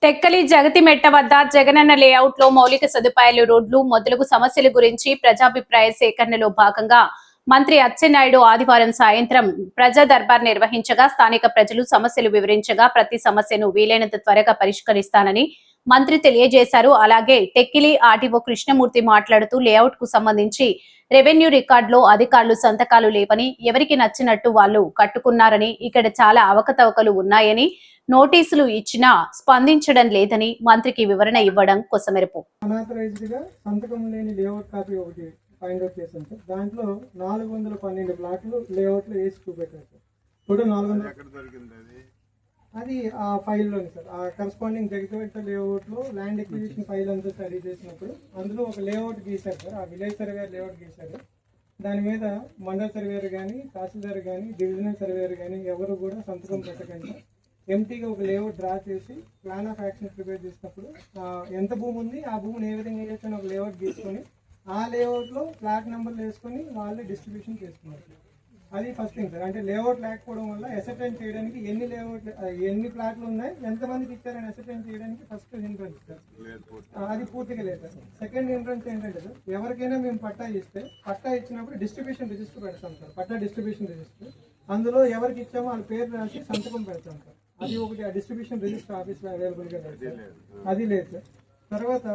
టెక్కలి జగతిమెట్ట వద్ద జగనన్న లేఅవుట్ లో మౌలిక సదుపాయాలు, రోడ్లు మొదలగు సమస్యల గురించి ప్రజాభిప్రాయ సేకరణలో భాగంగా మంత్రి అచ్చెన్నాయుడు ఆదివారం సాయంత్రం ప్రజా దర్బార్ నిర్వహించగా స్థానిక ప్రజలు సమస్యలు వివరించగా ప్రతి సమస్యను వీలైనంత త్వరగా పరిష్కరిస్తానని మంత్రి తెలియజేశారు. అలాగే టెక్కిలి ఆర్టీఓ కృష్ణమూర్తి మాట్లాడుతూ లేఅవుట్ కు సంబంధించి రెవెన్యూ రికార్డులో అధికారులు సంతకాలు లేవని, ఎవరికి నచ్చినట్టు వాళ్ళు కట్టుకున్నారని, ఇక్కడ చాలా అవకతవకలు ఉన్నాయని, నోటీసులు ఇచ్చినా స్పందించడం లేదని మంత్రికి వివరణ ఇవ్వడం కొసమెరుపు. సంతకం లేని లేఅవుట్ కాపీ ఒకటి ఫైండ్ అవుట్ చేశాం సార్. దాంట్లో 412 ప్లాట్లు లేఅవుట్లు వేసి చూపెట్టారు సార్. టోటల్ 400 అది ఆ ఫైల్లోని సార్. ఆ కరస్పాండింగ్ జగతిమెట్ట లేఅవుట్ లో ల్యాండ్ ఎక్విజిషన్ ఫైల్ అంతా స్టడీ చేసినప్పుడు అందులో ఒక లేఅవుట్ గీశారు సార్. ఆ విలేజ్ సర్వేయర్ లేఅవుట్ గీశారు. దాని మీద మండల సర్వేయర్ కానీ, తహసీల్దార్ కానీ, డివిజనల్ సర్వేయర్ కానీ ఎవరు కూడా సంతకం పెట్టకుండా ఎంటీగా ఒక లేఅవుట్ డ్రా చేసి ప్లాన్ ఆఫ్ యాక్షన్ ప్రిపేర్ చేసినప్పుడు ఎంత భూమి ఉంది, ఆ భూమిని ఏ విధంగా వేయొచ్చని ఒక లేఅవుట్ గీసుకొని ఆ లేఅవుట్లో ఫ్లాట్ నెంబర్లు వేసుకొని వాళ్ళే డిస్ట్రిబ్యూషన్ చేసుకున్నారు. అది ఫస్ట్ థింగ్ సార్. అంటే లేఅవుట్ లేకపోవడం వల్ల అసెర్టైన్ చేయడానికి ఎన్ని ప్లాట్లు ఉన్నాయి, ఎంతమందికి ఇచ్చారని అసెర్టైన్ చేయడానికి ఫస్ట్ హిండ్రెన్స్ సార్. అది పూర్తిగా లేదు సార్. సెకండ్ హిండ్రెన్స్ ఏంటంటే సార్, ఎవరికైనా మేము పట్టా ఇస్తే పట్టా ఇచ్చినప్పుడు డిస్ట్రిబ్యూషన్ రిజిస్టర్ పెడతాం సార్. పట్టా డిస్ట్రిబ్యూషన్ రిజిస్టర్, అందులో ఎవరికి ఇచ్చామో వాళ్ళ పేరు రాసి సంతకం పెడతాం సార్. అది ఒకటి ఆ డిస్ట్రిబ్యూషన్ రిజిస్టర్ ఆఫీస్లో అవైలబుల్గా లేదు, అది లేదు సార్. తర్వాత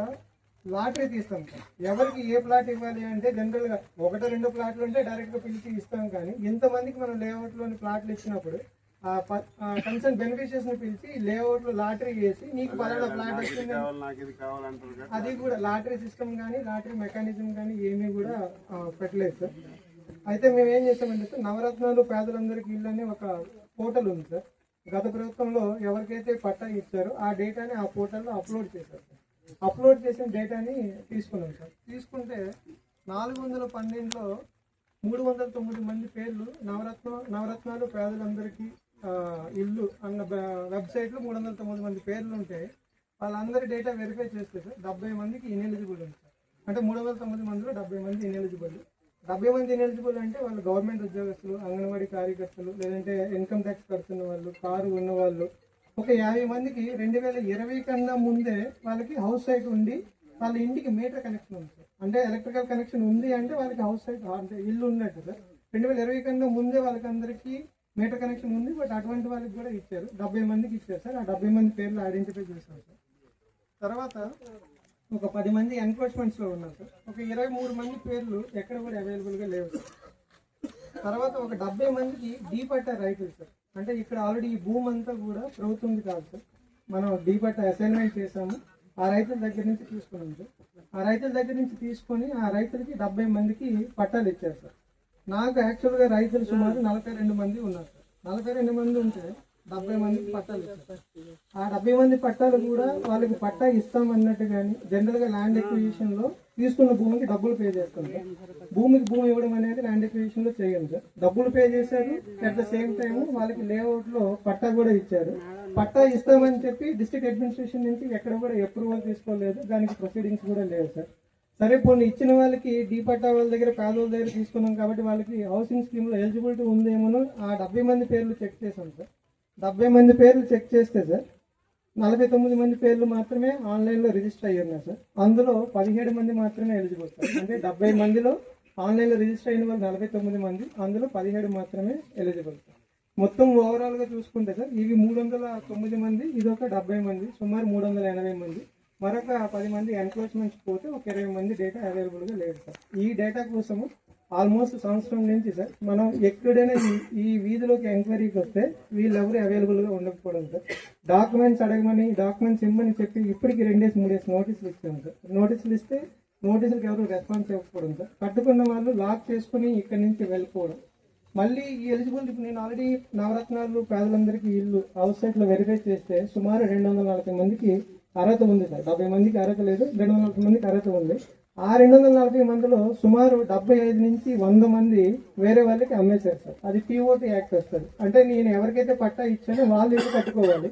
లాటరీ తీస్తాం సార్. ఎవరికి ఏ ప్లాట్ ఇవ్వాలి అంటే జనరల్గా 1-2 ప్లాట్లు ఉంటే డైరెక్ట్గా పిలిచి ఇస్తాం. కానీ ఇంతమందికి మనం లేఅవుట్లోని ప్లాట్లు ఇచ్చినప్పుడు కన్సర్న్ బెనిఫిషియర్స్ ని పిలిచి లేఅవుట్ లో లాటరీ వేసి నీకు పలానా ప్లాట్ వచ్చింది, అది కూడా లాటరీ సిస్టమ్ కానీ లాటరీ మెకానిజం కానీ ఏమీ కూడా పెట్టలేదు సార్. అయితే మేము ఏం చేస్తామంటే సార్, నవరత్నాలు పేదలందరికీ ఇల్లు అనే ఒక పోర్టల్ ఉంది సార్. గత ప్రభుత్వంలో ఎవరికైతే పట్టా ఇచ్చారో ఆ డేటాని ఆ పోర్టల్లో అప్లోడ్ చేశారు సార్. అప్లోడ్ చేసిన డేటాని తీసుకున్నాం సార్. తీసుకుంటే 412లో 309 మంది పేర్లు నవరత్నాలు పేదలందరికీ ఇల్లు అన్న వెబ్సైట్లో 309 మంది పేర్లు ఉంటే వాళ్ళందరి డేటా వెరిఫై చేస్తే సార్ 70 మందికి ఇన్ఎలిజిబుల్ ఉంది సార్. అంటే 309 మందిలో 70 మంది ఇన్ఎలిజిబుల్. 70 మంది ఇన్ఎలిజిబుల్ అంటే వాళ్ళు గవర్నమెంట్ ఉద్యోగస్తులు, అంగన్వాడీ కార్యకర్తలు, లేదంటే ఇన్కమ్ ట్యాక్స్ కడుతున్న వాళ్ళు, కారు ఉన్న వాళ్ళు. ఒక 50 మందికి 2020 కన్నా ముందే వాళ్ళకి హౌస్ సైట్ ఉండి వాళ్ళ ఇంటికి మీటర్ కనెక్షన్ ఉంది సార్. అంటే ఎలక్ట్రికల్ కనెక్షన్ ఉంది అంటే వాళ్ళకి హౌస్ సైట్ అంటే ఇల్లు ఉన్నట్టు సార్. 2020 కన్నా ముందే వాళ్ళకి అందరికీ మీటర్ కనెక్షన్ ఉంది. బట్ అటువంటి వాళ్ళకి కూడా ఇచ్చారు. 70 మందికి ఇచ్చారు సార్. ఆ 70 మంది పేర్లు ఐడెంటిఫై చేశారు సార్. తర్వాత ఒక 10 మంది ఎన్క్రోచ్మెంట్స్లో ఉన్నారు సార్. ఒక 23 మంది పేర్లు ఎక్కడ కూడా అవైలబుల్గా లేవు సార్. తర్వాత ఒక 70 మందికి డీ పట్టా రైతులు సార్. అంటే ఇక్కడ ఆల్రెడీ ఈ భూమి అంతా కూడా ప్రభుత్వంది కాదు సార్. మనం డీ పట్టా అసైన్మెంట్ చేసాము. ఆ రైతుల దగ్గర నుంచి తీసుకున్నాం సార్. ఆ రైతుల దగ్గర నుంచి తీసుకొని ఆ రైతులకి 70 మందికి పట్టాలు ఇచ్చారు సార్. నాకు యాక్చువల్గా రైతులు సుమారు 42 మంది ఉన్నారు సార్. 42 మంది ఉంటే 70 మందికి పట్టాలు ఇచ్చారు. ఆ 70 మంది పట్టాలు కూడా వాళ్ళకి పట్టా ఇస్తాం అన్నట్టు కానీ జనరల్గా ల్యాండ్ ఎక్విజిషన్ లో తీసుకున్న భూమికి డబ్బులు పే చేస్తాం సార్. భూమికి భూమి ఇవ్వడం అనేది ల్యాండ్ ఎక్విజిషన్ లో చేయం సార్. డబ్బులు పే చేశారు. అట్ ద సేమ్ టైం వాళ్ళకి లేఅవుట్ లో పట్టా కూడా ఇచ్చారు. పట్టా ఇస్తామని చెప్పి డిస్ట్రిక్ట్ అడ్మినిస్ట్రేషన్ నుంచి ఎక్కడ కూడా అప్రూవల్ తీసుకోలేదు. దానికి ప్రొసీడింగ్స్ కూడా లేవు సార్. సరే పోనీ ఇచ్చిన వాళ్ళకి డీ పట్టా వాళ్ళ దగ్గర పేదవాళ్ళ దగ్గర తీసుకున్నాం కాబట్టి వాళ్ళకి హౌసింగ్ స్కీమ్ లో ఎలిజిబిలిటీ ఉందేమో ఆ 70 మంది పేర్లు చెక్ చేశాం సార్. 70 మంది పేర్లు చెక్ చేస్తే సార్ 49 మంది పేర్లు మాత్రమే ఆన్లైన్లో రిజిస్టర్ అయ్యి ఉన్నాయి సార్. అందులో 17 మంది మాత్రమే ఎలిజిబుల్ సార్. అంటే 70 మందిలో ఆన్లైన్లో రిజిస్టర్ అయిన వాళ్ళు 49 మంది, అందులో 17 మాత్రమే ఎలిజిబుల్ సార్. మొత్తం ఓవరాల్గా చూసుకుంటే సార్ ఇవి 309 మంది, ఇదొక 70 మంది, సుమారు 380 మంది. మరొక 10 మంది ఎన్క్రోచ్మెంట్స్ పోతే ఒక 20 మంది డేటా అవైలబుల్గా లేదు సార్. ఈ డేటా కోసము ఆల్మోస్ట్ సంవత్సరం నుంచి సార్ మనం ఎక్కడైనా ఈ వీధిలోకి ఎంక్వైరీకి వస్తే వీళ్ళెవరు అవైలబుల్గా ఉండకపోవడం సార్. డాక్యుమెంట్స్ అడగమని, డాక్యుమెంట్స్ ఇవ్వమని చెప్పి ఇప్పటికి 2 డేస్ 3 డేస్ నోటీసులు ఇచ్చాం సార్. నోటీసులు ఇస్తే నోటీసులకు ఎవరు రెస్పాన్స్ ఇవ్వకపోవడం సార్. కట్టుకున్న వాళ్ళు లాక్ చేసుకుని ఇక్కడి నుంచి వెళ్ళిపోవడం. మళ్ళీ ఈ ఎలిజిబుల్ నేను ఆల్రెడీ నవరత్నాలు పేదలందరికీ ఇల్లు హౌస్ సైట్లో వెరిఫై చేస్తే సుమారు 240 మందికి అర్హత ఉంది సార్. 70 మందికి అర్హత లేదు, 240 మందికి అర్హత ఉంది. ఆ 240 మందిలో సుమారు 75 నుంచి 100 మంది వేరే వాళ్ళకి అమ్మేశారు సార్. అది పిఓటి యాక్ట్ వస్తుంది. అంటే నేను ఎవరికైతే పట్టా ఇచ్చానో వాళ్ళు ఇల్లు కట్టుకోవాలి.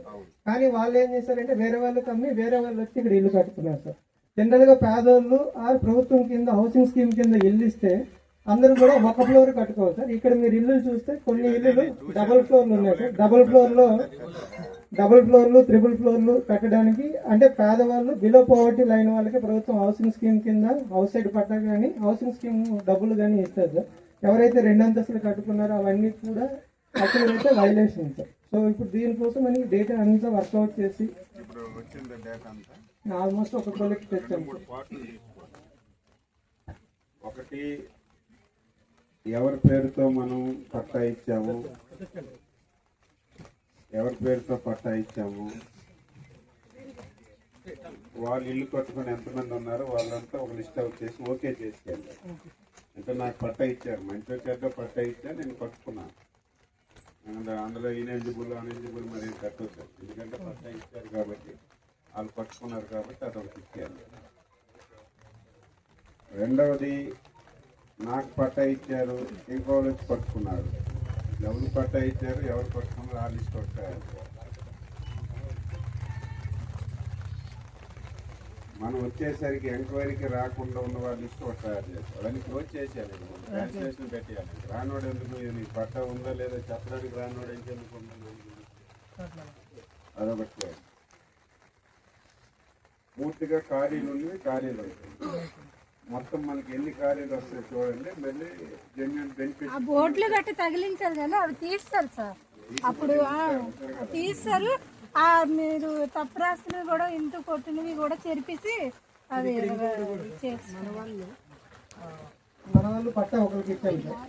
కానీ వాళ్ళు ఏం చేశారంటే వేరే వాళ్ళకి అమ్మి వేరే వాళ్ళు వచ్చి ఇక్కడ ఇల్లు కట్టుకున్నారు సార్. జనరల్గా పేదోళ్ళు ఆ ప్రభుత్వం కింద హౌసింగ్ స్కీమ్ కింద ఇల్లు ఇస్తే అందరూ కూడా ఒక ఫ్లోర్ కట్టుకోవాలి సార్. ఇక్కడ మీరు ఇల్లు చూస్తే కొన్ని ఇల్లులు డబుల్ ఫ్లోర్లు ఉన్నాయి సార్. డబుల్ ఫ్లోర్లో డబుల్ ఫ్లోర్లు, త్రిబుల్ ఫ్లోర్లు కట్టడానికి, అంటే పేదవాళ్ళు బిలో పవర్టీ లైన్ వాళ్ళకి ప్రభుత్వం హౌసింగ్ స్కీమ్ కింద హౌస్ సైడ్ పట్టా కానీ హౌసింగ్ స్కీమ్ డబ్బులు కానీ ఇస్తారు సార్. ఎవరైతే 2 అంతస్తులు కట్టుకున్నారో అవన్నీ కూడా అయితే వైలేషన్ సార్. సో ఇప్పుడు దీనికోసం అని డేటా అంతా వర్కౌట్ చేసి ఆల్మోస్ట్ ఒక కొలిక్ తెచ్చాము సార్. ఒకటి, ఎవరి పేరుతో మనం పట్టా ఇచ్చాము, ఎవరి పేరుతో పట్టా ఇచ్చాము, వాళ్ళు ఇల్లు కట్టుకుని ఎంతమంది ఉన్నారో వాళ్ళంతా ఒక లిస్ట్ అవుట్ చేసి ఓకే చేసుకెళ్ళారు. అంటే నాకు పట్టా ఇచ్చారు, మంచిగా చెడ్డ పట్టా ఇచ్చారు, నేను కట్టుకున్నాను. అందులో ఇనెలిజిబుల్ అన్ఎలిజిబుల్ మరి కట్టొచ్చు, ఎందుకంటే పట్టా ఇచ్చారు కాబట్టి వాళ్ళు కట్టుకున్నారు కాబట్టి అదొకటి ఇచ్చారు. రెండవది, నాకు పట్టా ఇచ్చారు, ఇంకోళ్ళు వచ్చి పట్టుకున్నారు. ఎవరు పట్టా ఇచ్చారు, ఎవరు పట్టుకున్నారు ఆ లిస్ట్ వచ్చారు. మనం వచ్చేసరికి ఎంక్వైరీకి రాకుండా ఉన్న వాళ్ళ లిస్ట్ ఒకటి తయారు చేస్తాం. అవన్నీ క్లోజ్ చేసేయాలి, క్యాన్సిలేషన్ పెట్టేయాలి. రానోడు ఎందుకు, నీకు పట్టా ఉందా లేదా చెప్పడానికి రానోడు ఇంకెందుకు ఉందని అదొకటి. పూర్తిగా ఖాళీలు ఉన్నవి ఖాళీలు అవుతాయి. మొత్తం మనకి ఎన్ని ఖాళీలు వస్తాయి చూడండి. మళ్ళీ జెన్యున్ బెనిఫిట్ ఆ బోర్డులు గట్టి తగిలించారు కానీ అవి తీస్తారు సార్. అప్పుడు తీస్తారు. మీరు తప్పు రాసినవి కూడా ఇంటూ కొట్టినవి కూడా చెరిపేసి అవి మన వాళ్ళు పట్టా ఒకరికి ఇచ్చాం సార్.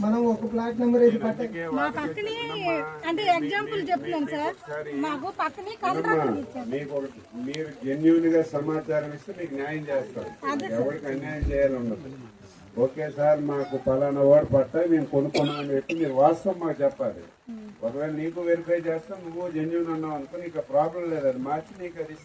మనం ఒక ప్లాట్ నెంబర్ ఇది పట్టా మా పక్కనే, అంటే ఎగ్జాంపుల్ చెప్తున్నాను సార్, మాకు పక్కనే కాంట్రాక్ట్ ఇచ్చారు. మీకు ఒకటి, మీరు జెన్యున్ గా సమాచారం ఇస్తే మీకు న్యాయం చేస్తారు, ఎవరికి అన్యాయం చేయాలి ఉండదు. ఓకే సార్, మాకు పలానా వాడు పట్టా మేము కొనుక్కున్నామని చెప్పి మీరు వాస్తవం మాకు చెప్పాలి. ఒకవేళ నీకు వెరిఫై చేస్తాం, నువ్వు జెన్యున్ అన్నావు అనుకో, నీకు ప్రాబ్లం లేదు, అది మార్చి నీకు అది